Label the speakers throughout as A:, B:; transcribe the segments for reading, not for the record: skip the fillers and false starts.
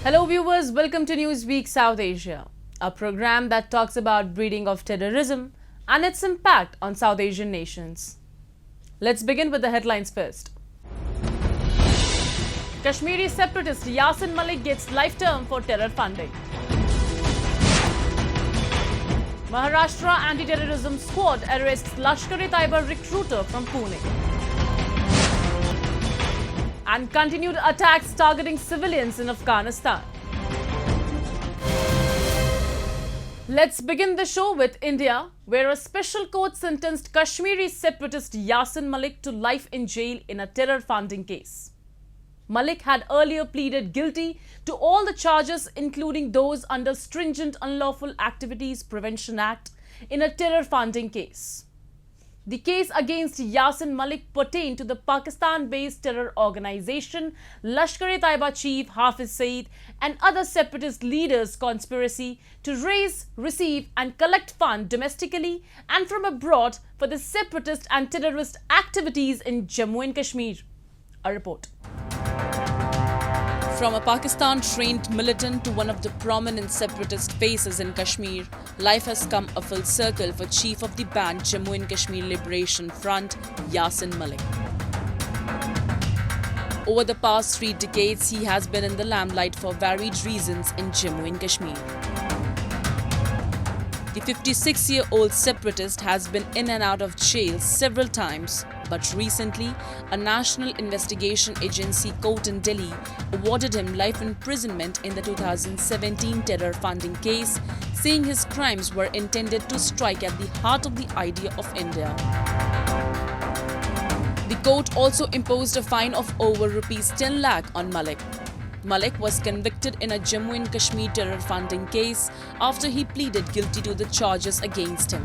A: Hello viewers, welcome to Newsweek South Asia, a program that talks about breeding of terrorism and its impact on South Asian nations. Let's begin with the headlines first. Kashmiri separatist Yasin Malik gets life term for terror funding. Maharashtra anti-terrorism squad arrests Lashkar-e-Taiba recruiter from Pune. And continued attacks targeting civilians in Afghanistan. Let's begin the show with India, where a special court sentenced Kashmiri separatist Yasin Malik to life in jail in a terror funding case. Malik had earlier pleaded guilty to all the charges, including those under Stringent Unlawful Activities Prevention Act, in a terror funding case. The case against Yasin Malik pertained to the Pakistan-based terror organization Lashkar-e-Taiba chief Hafiz Saeed and other separatist leaders' conspiracy to raise, receive and collect funds domestically and from abroad for the separatist and terrorist activities in Jammu and Kashmir. A report. From a Pakistan-trained militant to one of the prominent separatist faces in Kashmir, life has come a full circle for Chief of the banned Jammu and Kashmir Liberation Front, Yasin Malik. Over the past 3 decades, he has been in the limelight for varied reasons in Jammu and Kashmir. The 56-year-old separatist has been in and out of jail several times, but recently, a national investigation agency court in Delhi awarded him life imprisonment in the 2017 terror funding case, saying his crimes were intended to strike at the heart of the idea of India. The court also imposed a fine of over Rs 10 lakh on Malik. Malik was convicted in a Jammu and Kashmir terror funding case after he pleaded guilty to the charges against him.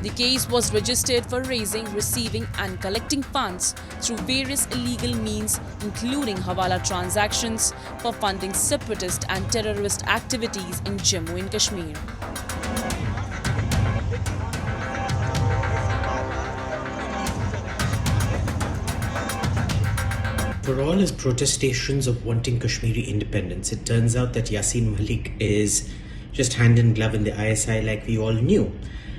A: The case was registered for raising, receiving and collecting funds through various illegal means, including hawala transactions, for funding separatist and terrorist activities in Jammu and Kashmir.
B: For all his protestations of wanting Kashmiri independence, it turns out that Yasin Malik is just hand in glove in the ISI like we all knew.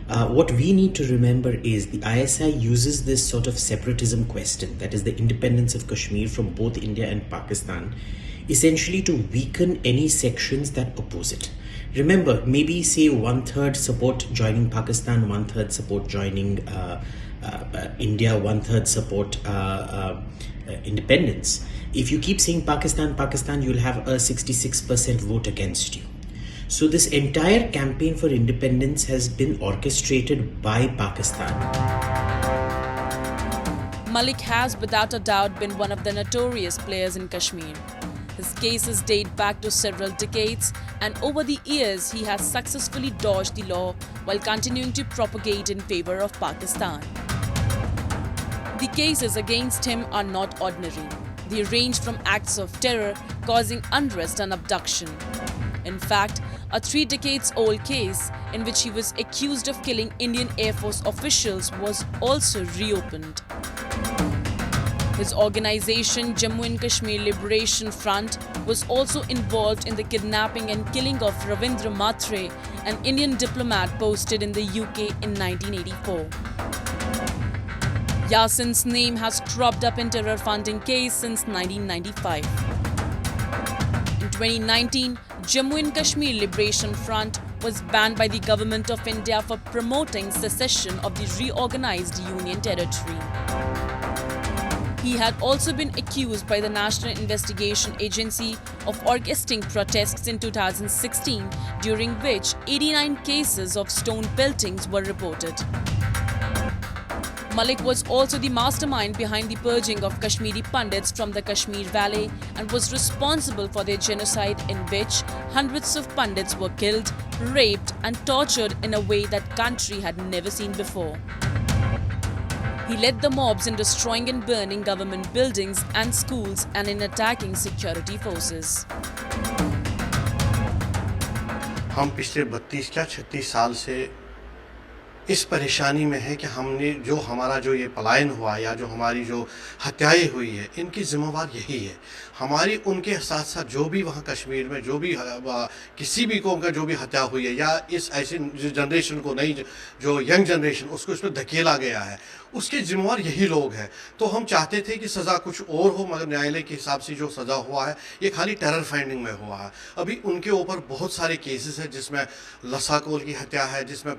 B: What we need to remember is the ISI uses this sort of separatism question, that is the independence of Kashmir from both India and Pakistan, essentially to weaken any sections that oppose it. Remember, maybe say 1/3 support joining Pakistan, 1/3 support joining India, 1/3 support independence. If you keep saying Pakistan, Pakistan, you'll have a 66% vote against you. So this entire campaign for independence has been orchestrated by Pakistan.
A: Malik has without a doubt been one of the notorious players in Kashmir. His cases date back to several decades, and over the years he has successfully dodged the law while continuing to propagate in favor of Pakistan. The cases against him are not ordinary. They range from acts of terror causing unrest and abduction. In fact, a 3 decades old case in which he was accused of killing Indian Air Force officials was also reopened. His organization, Jammu and Kashmir Liberation Front, was also involved in the kidnapping and killing of Ravindra Matre, an Indian diplomat posted in the UK in 1984. Yasin's name has cropped up in terror funding case since 1995. In 2019, Jammu and Kashmir Liberation Front was banned by the government of India for promoting secession of the reorganized Union Territory. He had also been accused by the National Investigation Agency of orchestrating protests in 2016, during which 89 cases of stone peltings were reported. Malik was also the mastermind behind the purging of Kashmiri Pandits from the Kashmir Valley and was responsible for their genocide, in which hundreds of Pandits were killed, raped and tortured in a way that country had never seen before. He led the mobs in destroying and burning government buildings and schools and in attacking security forces.
C: हम पिछले 32 क्या 36 साल से इस परेशानी में है कि हमने जो हमारा जो ये पलायन हुआ या जो हमारी जो हत्याएं हुई है, इनकी जिम्मेवार यही है। हमारी उनके साथ साथ जो भी वहाँ कश्मीर में जो भी किसी भी कौम का जो भी हत्या हुई है, या इस ऐसी जनरेशन को नई जो यंग जनरेशन उसको इसमें धकेला गया है, उसके जिम्मेवार यही लोग हैं। तो हम चाहते थे कि सज़ा कुछ और हो, मगर न्यायालय के हिसाब से जो सज़ा हुआ है ये खाली टेरर फाइंडिंग में हुआ है। अभी उनके ऊपर बहुत सारे केसेस हैं, जिसमें लसाकोल की हत्या है, जिसमें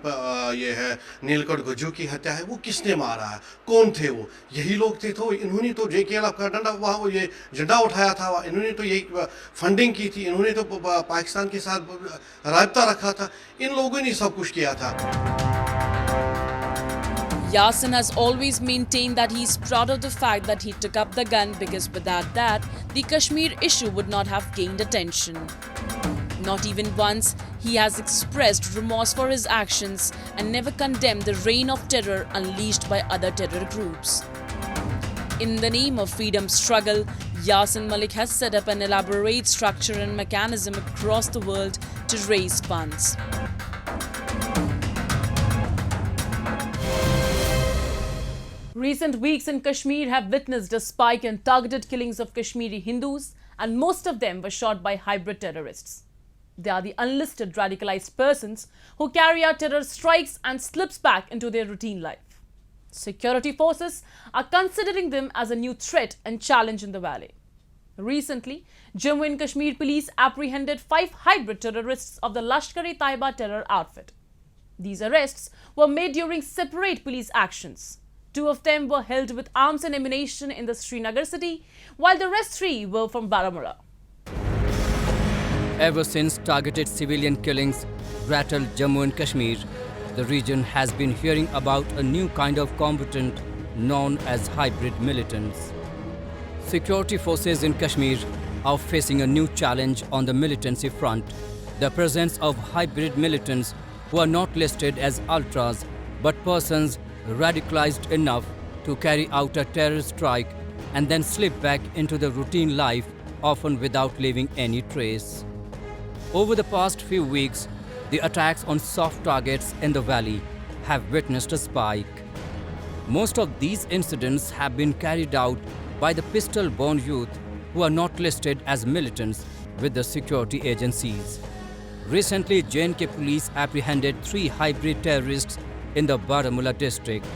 C: ये है नीलकंठ गज्जू की हत्या है। वो किसने मारा है, कौन थे वो? यही लोग थे। तो इन्होंने तो JKL का डंडा वहाँ वो ये झंडा उठाया था, इन्होंने तो ये फंडिंग की थी, इन्होंने तो पाकिस्तान के साथ राबता रखा था, इन लोगों ने सब कुछ किया था।
A: Yasin has always maintained that he is proud of the fact that he took up the gun, because without that, the Kashmir issue would not have gained attention. Not even once he has expressed remorse for his actions and never condemned the reign of terror unleashed by other terror groups. In the name of freedom struggle, Yasin Malik has set up an elaborate structure and mechanism across the world to raise funds. Recent weeks in Kashmir have witnessed a spike in targeted killings of Kashmiri Hindus, and most of them were shot by hybrid terrorists. They are the unlisted radicalized persons who carry out terror strikes and slips back into their routine life. Security forces are considering them as a new threat and challenge in the valley. Recently, Jammu and Kashmir police apprehended 5 hybrid terrorists of the Lashkar-e-Taiba terror outfit. These arrests were made during separate police actions. 2 of them were held with arms and ammunition in the Srinagar city, while the rest 3 were from Baramulla.
D: Ever since targeted civilian killings rattled Jammu and Kashmir, the region has been hearing about a new kind of combatant known as hybrid militants. Security forces in Kashmir are facing a new challenge on the militancy front: the presence of hybrid militants who are not listed as ultras but persons radicalized enough to carry out a terror strike and then slip back into the routine life, often without leaving any trace. Over the past few weeks, the attacks on soft targets in the valley have witnessed a spike. Most of these incidents have been carried out by the pistol-born youth who are not listed as militants with the security agencies. Recently, J&K police apprehended 3 hybrid terrorists in the Baramulla district.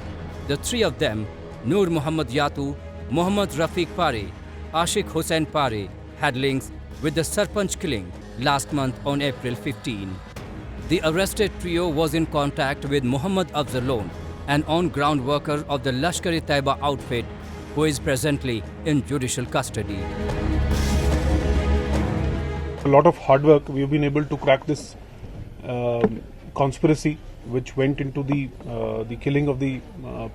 D: The 3 of them, Noor Muhammad Yatu, Muhammad Rafiq Pare, Ashik Hussain Pare, had links with the Sarpanch killing last month on April 15. The arrested trio was in contact with Muhammad Afzalon, an on-ground worker of the Lashkar-e-Taiba outfit, who is presently in judicial custody.
E: A lot of hard work. We've been able to crack this conspiracy which went into the killing of the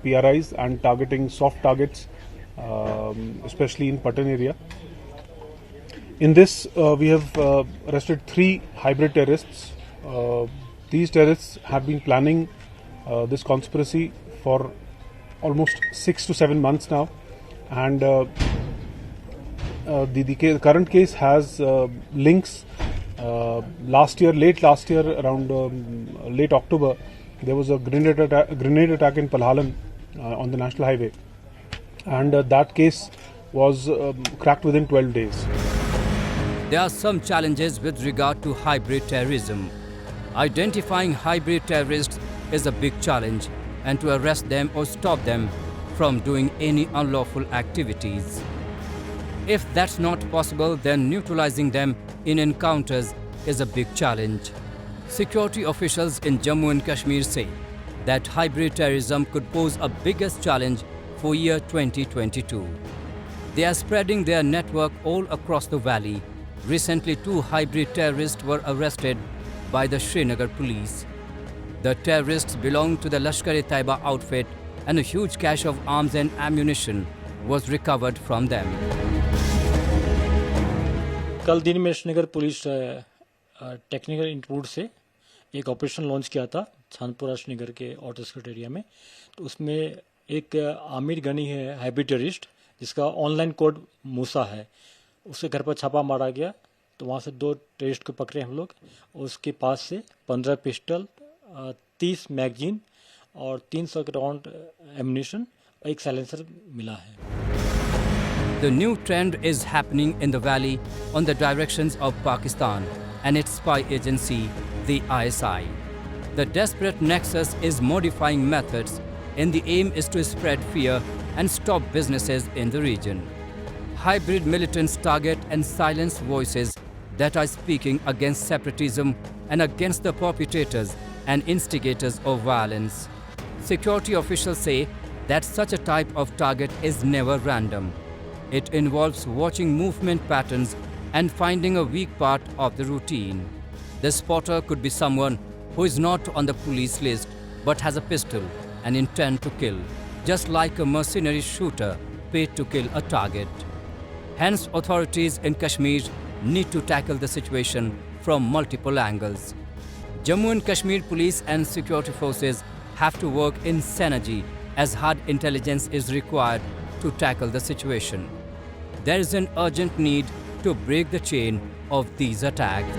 E: PRIs and targeting soft targets, especially in Patan area. In this, we have arrested 3 hybrid terrorists. These terrorists have been planning this conspiracy for almost 6 to 7 months now, and the current case has links. Late last year, around late October, there was a grenade attack in Palhalan on the national highway, and that case was cracked within 12 days.
D: There are some challenges with regard to hybrid terrorism. Identifying hybrid terrorists is a big challenge, and to arrest them or stop them from doing any unlawful activities. If that's not possible, then neutralizing them in encounters is a big challenge. Security officials in Jammu and Kashmir say that hybrid terrorism could pose a biggest challenge for year 2022. They are spreading their network all across the valley. Recently, 2 hybrid terrorists were arrested by the Srinagar police. The terrorists belong to the Lashkar-e-Taiba outfit, and a huge cache of arms and ammunition was recovered from them.
F: कल दिन में Srinagar police technical input से एक operation launch किया था छानपुरा श्रीनगर के outskirt area में। तो उसमें एक आमिर गनी है हाइब्रिड टेररिस्ट, जिसका ऑनलाइन कोड मूसा है। उसके घर पर छापा मारा गया, तो वहाँ से 2 टेररिस्ट को पकड़े हम लोग। उसके पास से 15 पिस्टल, 30 मैगजीन और 300 के राउंड एम्यूनिशन और एक साइलेंसर मिला है।
D: The new trend is happening in the valley on the directions of Pakistan and its spy agency, the ISI. The desperate nexus is modifying methods and the aim is to spread fear and stop businesses in the region. Hybrid militants target and silence voices that are speaking against separatism and against the perpetrators and instigators of violence. Security officials say that such a type of target is never random. It involves watching movement patterns and finding a weak part of the routine. The spotter could be someone who is not on the police list but has a pistol and intend to kill, just like a mercenary shooter paid to kill a target. Hence, authorities in Kashmir need to tackle the situation from multiple angles. Jammu and Kashmir police and security forces have to work in synergy as hard intelligence is required to tackle the situation. There is an urgent need to break the chain of these attacks.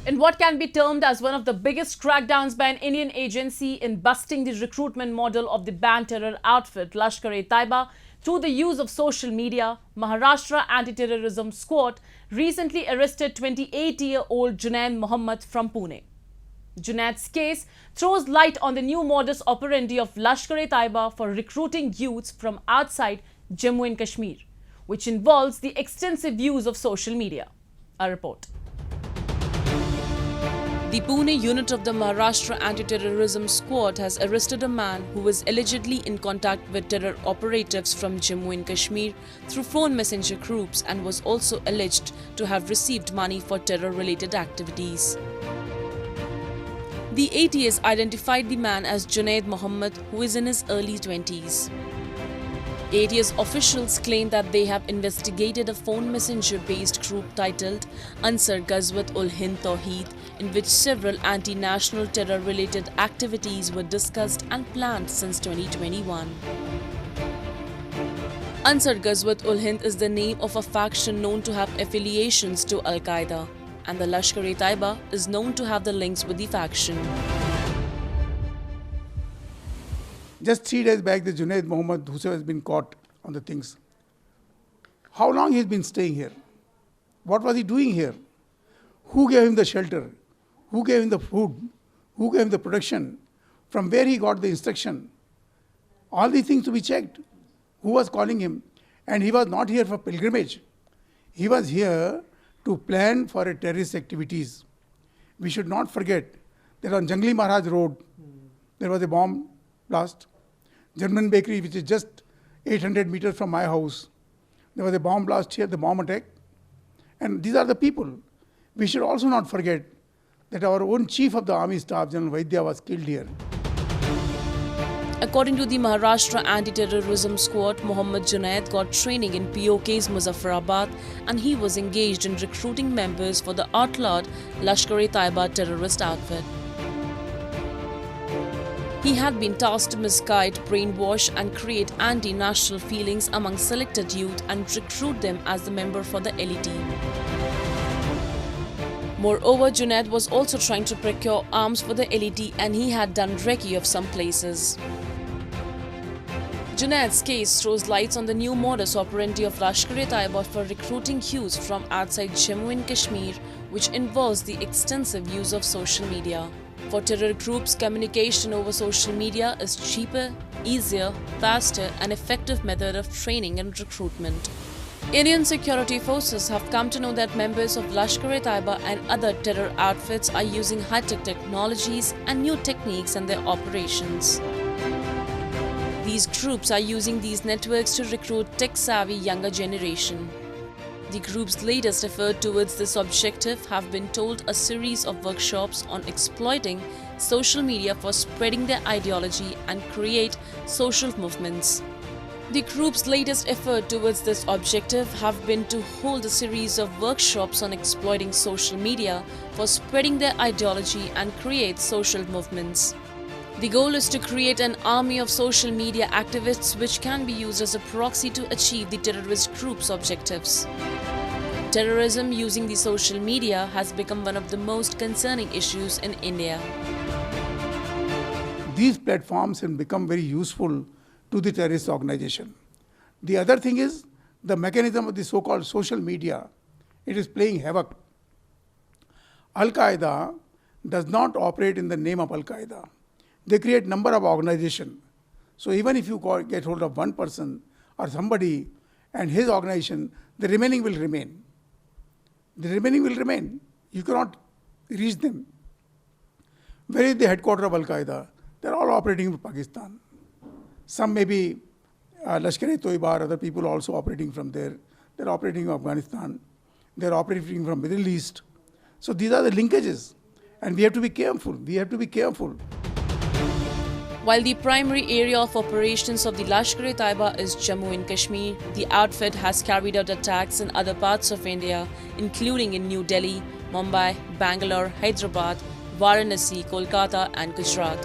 A: In what can be termed as one of the biggest crackdowns by an Indian agency in busting the recruitment model of the banned terror outfit Lashkar-e-Taiba through the use of social media, Maharashtra Anti-Terrorism Squad recently arrested 28-year-old Junaid Mohammed from Pune. Junaid's case throws light on the new modus operandi of Lashkar-e-Taiba for recruiting youths from outside Jammu and Kashmir, which involves the extensive use of social media. A report. The Pune unit of the Maharashtra Anti-Terrorism Squad has arrested a man who was allegedly in contact with terror operatives from Jammu and Kashmir through phone messenger groups and was also alleged to have received money for terror-related activities. The ATS identified the man as Junaid Mohammed, who is in his early 20s. ATS officials claim that they have investigated a phone messenger-based group titled Ansar Ghazwat ul Hind Tawheed, in which several anti-national terror-related activities were discussed and planned since 2021. Ansar Ghazwat ul Hind is the name of a faction known to have affiliations to Al-Qaeda, and the Lashkar-e-Taiba is known to have the links with the faction.
G: Just 3 days back, the Junaid Mohammed, whosoever has been caught on the things, how long he's been staying here? What was he doing here? Who gave him the shelter? Who gave him the food? Who gave him the protection? From where he got the instruction? All these things to be checked. Who was calling him? And he was not here for pilgrimage. He was here to plan for a terrorist activities. We should not forget that on Jangli Maharaj Road, there was a bomb blast. German bakery, which is just 800 meters from my house, there was a bomb blast here, the bomb attack. And these are the people. We should also not forget that our own chief of the army staff, General Vaidya, was killed here.
A: According to the Maharashtra Anti-Terrorism Squad, Mohammed Junaid got training in POK's Muzaffarabad and he was engaged in recruiting members for the outlawed Lashkar-e-Taiba terrorist outfit. He had been tasked to misguide, brainwash and create anti-national feelings among selected youth and recruit them as the member for the LE team. Moreover, Junaid was also trying to procure arms for the LE and he had done recce of some places. Junaid's case throws lights on the new modus operandi of Lashkar-e-Taiba for recruiting youths from outside Jammu and Kashmir, which involves the extensive use of social media. For terror groups, communication over social media is cheaper, easier, faster and effective method of training and recruitment. Indian security forces have come to know that members of Lashkar-e-Taiba and other terror outfits are using high-tech technologies and new techniques in their operations. These groups are using these networks to recruit tech-savvy younger generation. The group's latest effort towards this objective have been told a series of workshops on exploiting social media for spreading their ideology and create social movements. The group's latest effort towards this objective have been to hold a series of workshops on exploiting social media for spreading their ideology and create social movements. The goal is to create an army of social media activists which can be used as a proxy to achieve the terrorist group's objectives. Terrorism using the social media has become one of the most concerning issues in India.
G: These platforms have become very useful to the terrorist organization. The other thing is the mechanism of the so-called social media. It is playing havoc. Al-Qaeda does not operate in the name of Al-Qaeda. They create number of organizations. So even if you get hold of one person or somebody and his organization, the remaining will remain. The remaining will remain. You cannot reach them. Where is the headquarters of Al-Qaeda? They're all operating in Pakistan. Some may be Lashkar-e-Toiba, other people also operating from there. They're operating in Afghanistan. They're operating from Middle East. So these are the linkages. And we have to be careful. We have to be careful.
A: While the primary area of operations of the Lashkar-e-Taiba is Jammu and Kashmir, the outfit has carried out attacks in other parts of India, including in New Delhi, Mumbai, Bangalore, Hyderabad, Varanasi, Kolkata and Gujarat.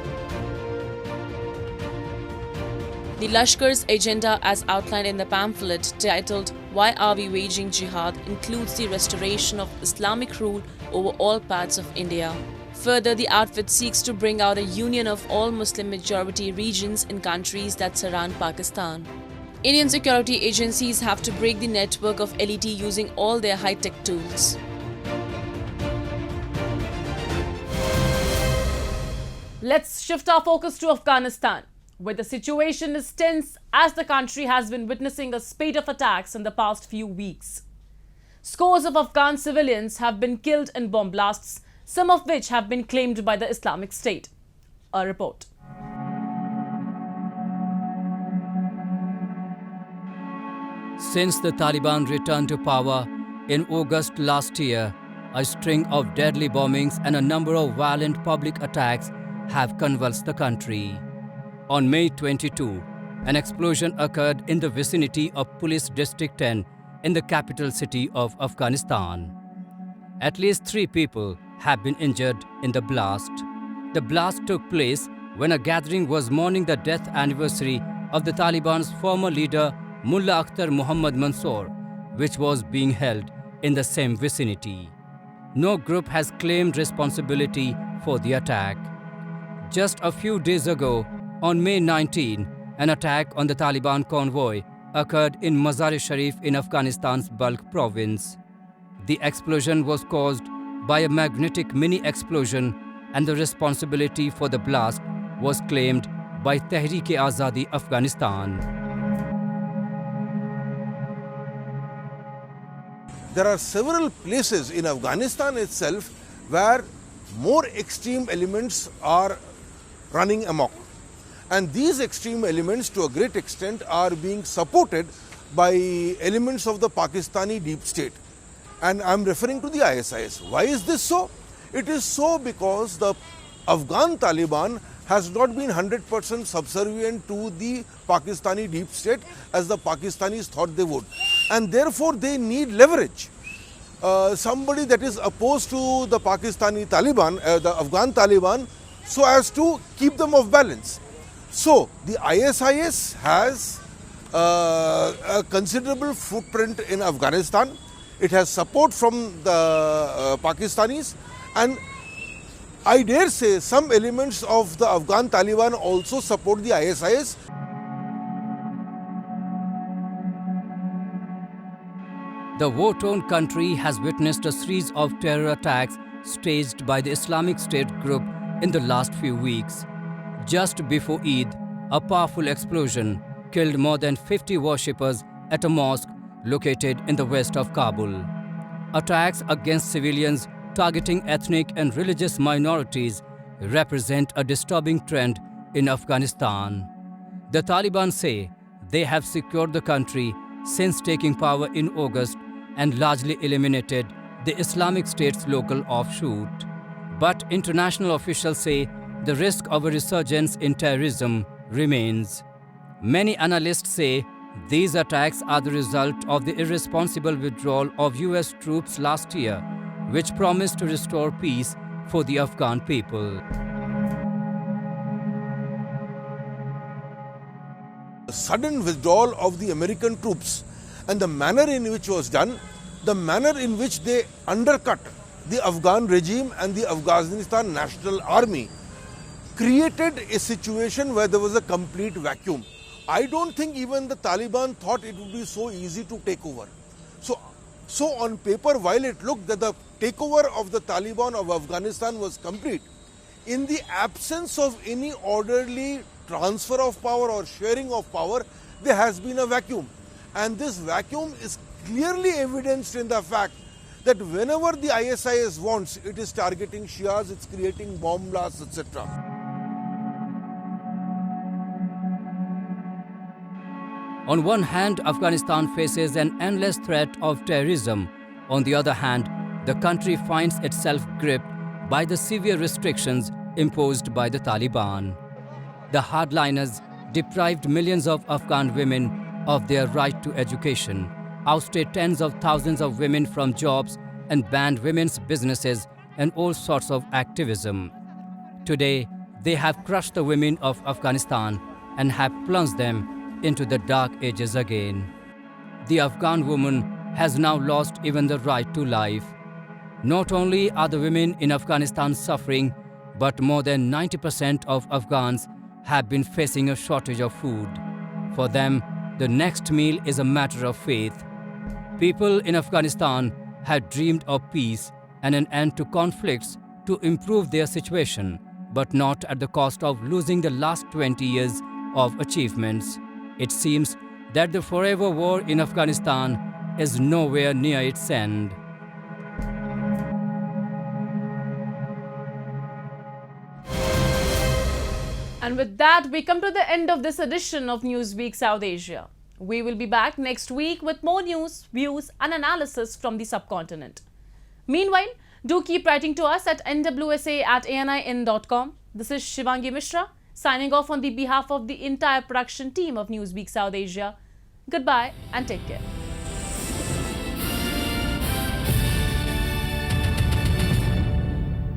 A: The Lashkar's agenda, as outlined in the pamphlet titled "Why Are We Waging Jihad?" includes the restoration of Islamic rule over all parts of India. Further, the outfit seeks to bring out a union of all Muslim majority regions in countries that surround Pakistan. Indian security agencies have to break the network of LET using all their high-tech tools. Let's shift our focus to Afghanistan, where the situation is tense as the country has been witnessing a spate of attacks in the past few weeks. Scores of Afghan civilians have been killed in bomb blasts, some of which have been claimed by the Islamic State. A report.
D: Since the Taliban returned to power in August last year, a string of deadly bombings and a number of violent public attacks have convulsed the country. On May 22, an explosion occurred in the vicinity of Police District 10 in the capital city of Afghanistan. At least 3 people have been injured in the blast. The blast took place when a gathering was mourning the death anniversary of the Taliban's former leader Mullah Akhtar Muhammad Mansoor, which was being held in the same vicinity. No group has claimed responsibility for the attack. Just a few days ago, on May 19, an attack on the Taliban convoy occurred in Mazar-e-Sharif in Afghanistan's Balkh province. The explosion was caused by a magnetic mini-explosion, and the responsibility for the blast was claimed by Tehreek-e-Azadi Afghanistan.
H: There are several places in Afghanistan itself where more extreme elements are running amok. And these extreme elements to a great extent are being supported by elements of the Pakistani deep state. And I'm referring to the ISIS. Why is this so? It is so because the Afghan Taliban has not been 100% subservient to the Pakistani deep state as the Pakistanis thought they would. And therefore they need leverage. Somebody that is opposed to the Pakistani Taliban, the Afghan Taliban, so as to keep them off balance. So the ISIS has a considerable footprint in Afghanistan. It has support from the Pakistanis, and I dare say some elements of the Afghan Taliban also support the ISIS.
D: The war-torn country has witnessed a series of terror attacks staged by the Islamic State group in the last few weeks. Just before Eid, a powerful explosion killed more than 50 worshippers at a mosque located in the west of Kabul. Attacks against civilians targeting ethnic and religious minorities represent a disturbing trend in Afghanistan. The Taliban say they have secured the country since taking power in August and largely eliminated the Islamic State's local offshoot. But international officials say the risk of a resurgence in terrorism remains. Many analysts say these attacks are the result of the irresponsible withdrawal of US troops last year, which promised to restore peace for the Afghan people.
H: The sudden withdrawal of the American troops and the manner in which it was done the manner in which they undercut the Afghan regime and the Afghanistan National Army created a situation where there was a complete vacuum. I don't think even the Taliban thought it would be so easy to take over. So on paper, while it looked that the takeover of the Taliban of Afghanistan was complete, in the absence of any orderly transfer of power or sharing of power, there has been a vacuum. And this vacuum is clearly evidenced in the fact that whenever the ISIS wants, it is targeting Shias, it's creating bomb blasts, etc.
D: On one hand, Afghanistan faces an endless threat of terrorism. On the other hand, the country finds itself gripped by the severe restrictions imposed by the Taliban. The hardliners deprived millions of Afghan women of their right to education, ousted tens of thousands of women from jobs, and banned women's businesses and all sorts of activism. Today, they have crushed the women of Afghanistan and have plunged them into the dark ages again. The Afghan woman has now lost even the right to life. Not only are the women in Afghanistan suffering, but more than 90% of Afghans have been facing a shortage of food. For them, the next meal is a matter of faith. People in Afghanistan had dreamed of peace and an end to conflicts to improve their situation, but not at the cost of losing the last 20 years of achievements. It seems that the forever war in Afghanistan is nowhere near its end.
A: And with that, we come to the end of this edition of Newsweek South Asia. We will be back next week with more news, views and analysis from the subcontinent. Meanwhile, do keep writing to us at nwsa@anin.com. This is Shivangi Mishra, signing off on the behalf of the entire production team of Newsweek South Asia. Goodbye and take care.